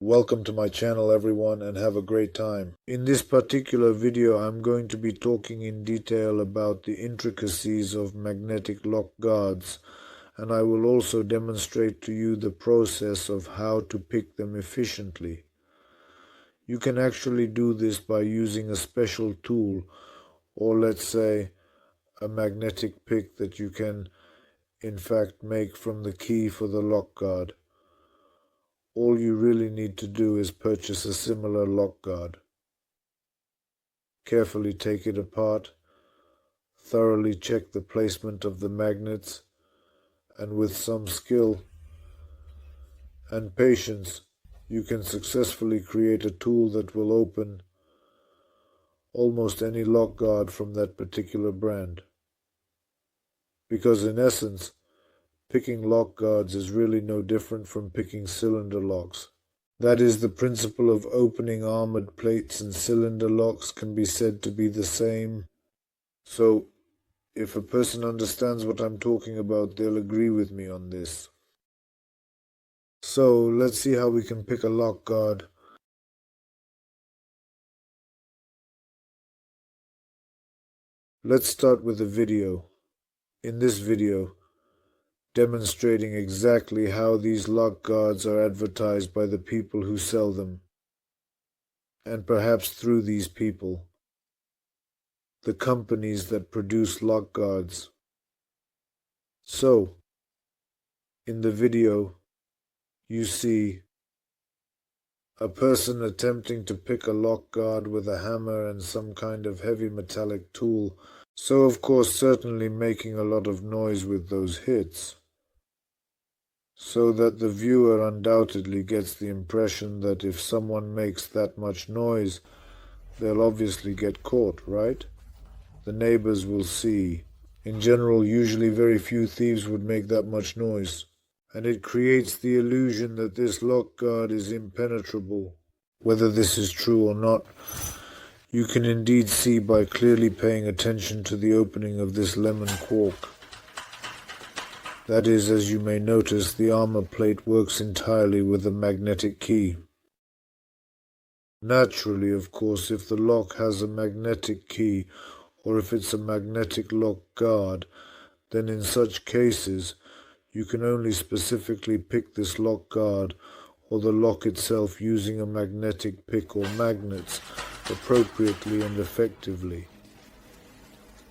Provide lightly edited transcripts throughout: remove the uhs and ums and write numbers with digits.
Welcome to my channel everyone and have a great time. In this particular video I'm going to be talking in detail about the intricacies of magnetic lock guards, and I will also demonstrate to you the process of how to pick them efficiently. You can actually do this by using a special tool, or let's say a magnetic pick that you can in fact make from the key for the lock guard. All you really need to do is purchase a similar lock guard. Carefully take it apart, thoroughly check the placement of the magnets, and with some skill and patience, you can successfully create a tool that will open almost any lock guard from that particular brand. Because in essence, picking lock guards is really no different from picking cylinder locks. That is, the principle of opening armored plates and cylinder locks can be said to be the same. So, if a person understands what I'm talking about, they'll agree with me on this. So, let's see how we can pick a lock guard. Let's start with a video. In this video, demonstrating exactly how these lock guards are advertised by the people who sell them, and perhaps through these people, the companies that produce lock guards. So, in the video, you see a person attempting to pick a lock guard with a hammer and some kind of heavy metallic tool, so of course certainly making a lot of noise with those hits, so that the viewer undoubtedly gets the impression that if someone makes that much noise, they'll obviously get caught, right? The neighbors will see. In general, usually very few thieves would make that much noise, and it creates the illusion that this lock guard is impenetrable. Whether this is true or not, you can indeed see by clearly paying attention to the opening of this lemon cork. That is, as you may notice, the armor plate works entirely with a magnetic key. Naturally, of course, if the lock has a magnetic key, or if it's a magnetic lock guard, then in such cases, you can only specifically pick this lock guard or the lock itself using a magnetic pick or magnets appropriately and effectively.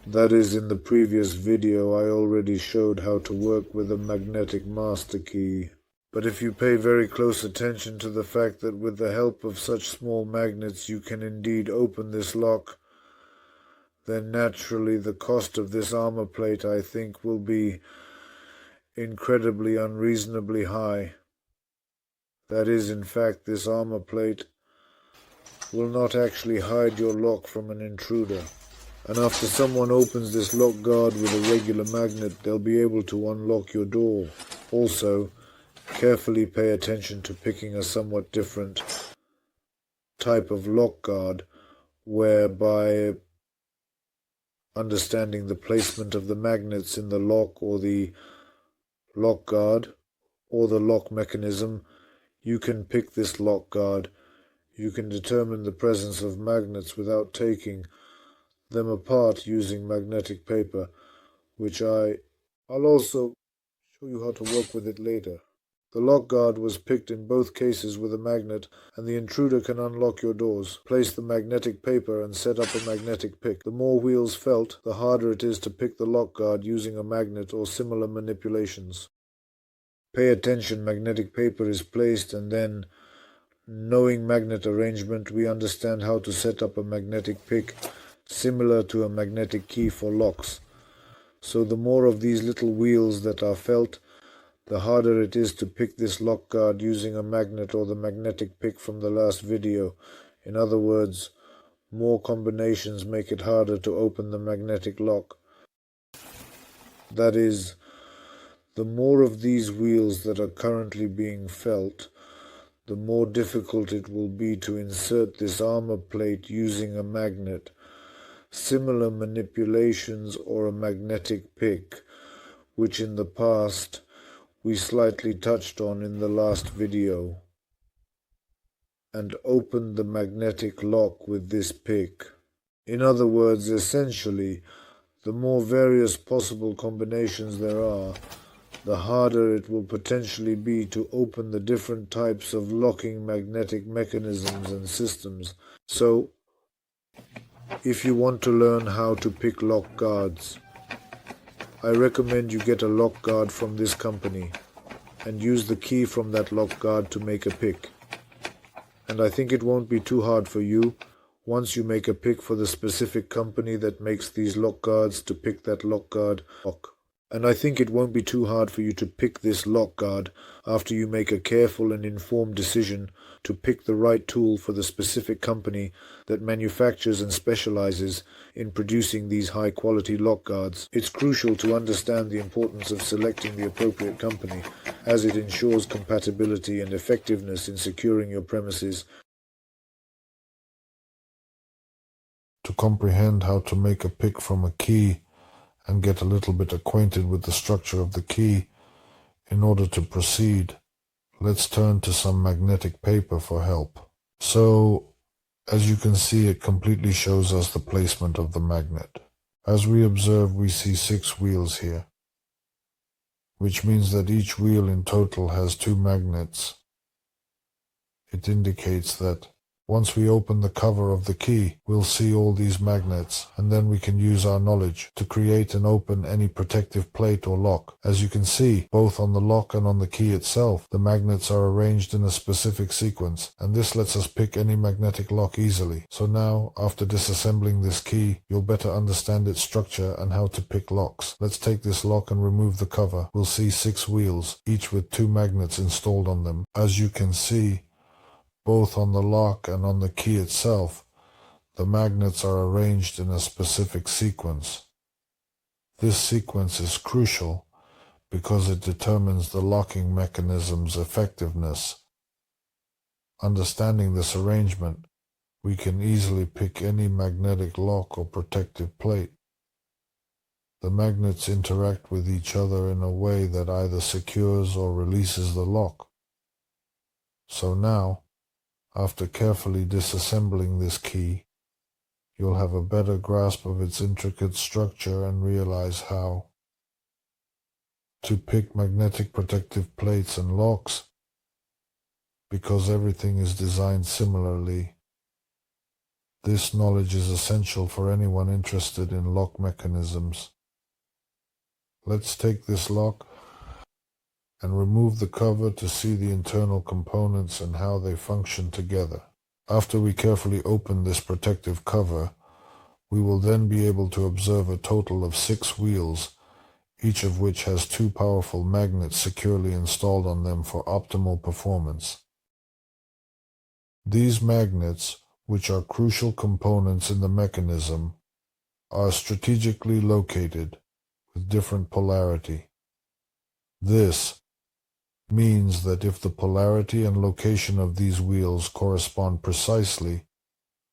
That is, in the previous video I already showed how to work with a magnetic master key. But if you pay very close attention to the fact that with the help of such small magnets you can indeed open this lock, then naturally the cost of this armor plate, I think, will be incredibly unreasonably high. That is, in fact, this armor plate will not actually hide your lock from an intruder. And after someone opens this lock guard with a regular magnet, they'll be able to unlock your door. Also, carefully pay attention to picking a somewhat different type of lock guard, whereby understanding the placement of the magnets in the lock or the lock guard or the lock mechanism, you can pick this lock guard. You can determine the presence of magnets without taking them apart using magnetic paper, which I'll also show you how to work with it later. The lock guard was picked in both cases with a magnet, and the intruder can unlock your doors, place the magnetic paper, and set up a magnetic pick. The more wheels felt, the harder it is to pick the lock guard using a magnet or similar manipulations. Pay attention, magnetic paper is placed, and then, knowing magnet arrangement, we understand how to set up a magnetic pick, similar to a magnetic key for locks. So the more of these little wheels that are felt, the harder it is to pick this lock guard using a magnet or the magnetic pick from the last video. In other words, more combinations make it harder to open the magnetic lock. That is, the more of these wheels that are currently being felt, the more difficult it will be to insert this armor plate using a magnet, similar manipulations, or a magnetic pick, which in the past we slightly touched on in the last video. and open the magnetic lock with this pick. In other words, essentially, the more various possible combinations there are, the harder it will potentially be to open the different types of locking magnetic mechanisms and systems. So, if you want to learn how to pick lock guards, I recommend you get a lock guard from this company and use the key from that lock guard to make a pick. And I think it won't be too hard for you, once you make a pick for the specific company that makes these lock guards, to pick that lock guard lock. And I think it won't be too hard for you to pick this lock guard after you make a careful and informed decision to pick the right tool for the specific company that manufactures and specializes in producing these high-quality lock guards. It's crucial to understand the importance of selecting the appropriate company, as it ensures compatibility and effectiveness in securing your premises. To comprehend how to make a pick from a key and get a little bit acquainted with the structure of the key, in order to proceed, let's turn to some magnetic paper for help. So, as you can see, it completely shows us the placement of the magnet. As we observe, we see 6 wheels here, which means that each wheel in total has 2 magnets. It indicates that once we open the cover of the key, we'll see all these magnets, and then we can use our knowledge to create and open any protective plate or lock. As you can see, both on the lock and on the key itself, the magnets are arranged in a specific sequence, and this lets us pick any magnetic lock easily. So now, after disassembling this key, you'll better understand its structure and how to pick locks. Let's take this lock and remove the cover. We'll see 6 wheels, each with 2 magnets installed on them. As you can see, both on the lock and on the key itself, the magnets are arranged in a specific sequence. This sequence is crucial because it determines the locking mechanism's effectiveness. Understanding this arrangement, we can easily pick any magnetic lock or protective plate. The magnets interact with each other in a way that either secures or releases the lock. So now, after carefully disassembling this key, you'll have a better grasp of its intricate structure and realize how to pick magnetic protective plates and locks, because everything is designed similarly. This knowledge is essential for anyone interested in lock mechanisms. Let's take this lock and remove the cover to see the internal components and how they function together. After we carefully open this protective cover, we will then be able to observe a total of 6 wheels, each of which has 2 powerful magnets securely installed on them for optimal performance. These magnets, which are crucial components in the mechanism, are strategically located with different polarity. This means that if the polarity and location of these wheels correspond precisely,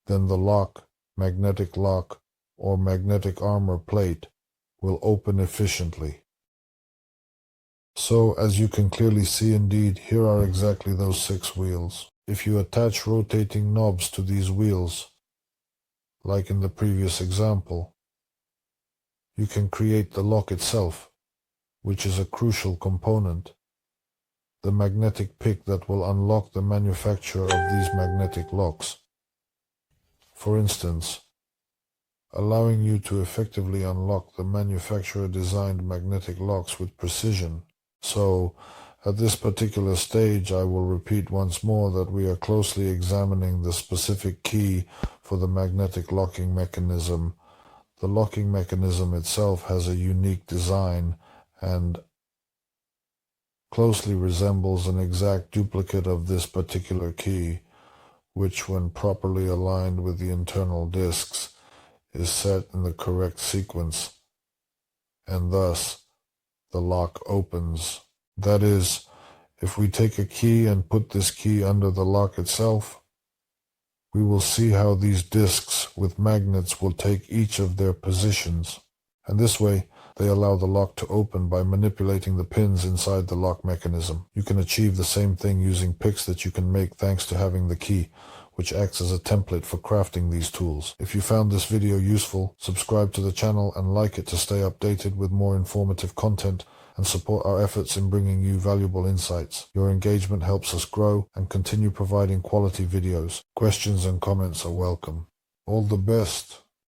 then the lock, magnetic lock, or magnetic armor plate will open efficiently. So, as you can clearly see, indeed, here are exactly those 6 wheels. If you attach rotating knobs to these wheels, like in the previous example, you can create the lock itself, which is a crucial component, the magnetic pick that will unlock the manufacture of these magnetic locks. For instance, allowing you to effectively unlock the manufacturer-designed magnetic locks with precision. So, at this particular stage, I will repeat once more that we are closely examining the specific key for the magnetic locking mechanism. The locking mechanism itself has a unique design and closely resembles an exact duplicate of this particular key, which, when properly aligned with the internal discs, is set in the correct sequence, and thus the lock opens. That is, if we take a key and put this key under the lock itself, we will see how these discs with magnets will take each of their positions, and this way They allow the lock to open by manipulating the pins inside the lock mechanism. You can achieve the same thing using picks that you can make thanks to having the key, which acts as a template for crafting these tools. If you found this video useful, subscribe to the channel and like it to stay updated with more informative content and support our efforts in bringing you valuable insights. Your engagement helps us grow and continue providing quality videos. Questions and comments are welcome. All the best.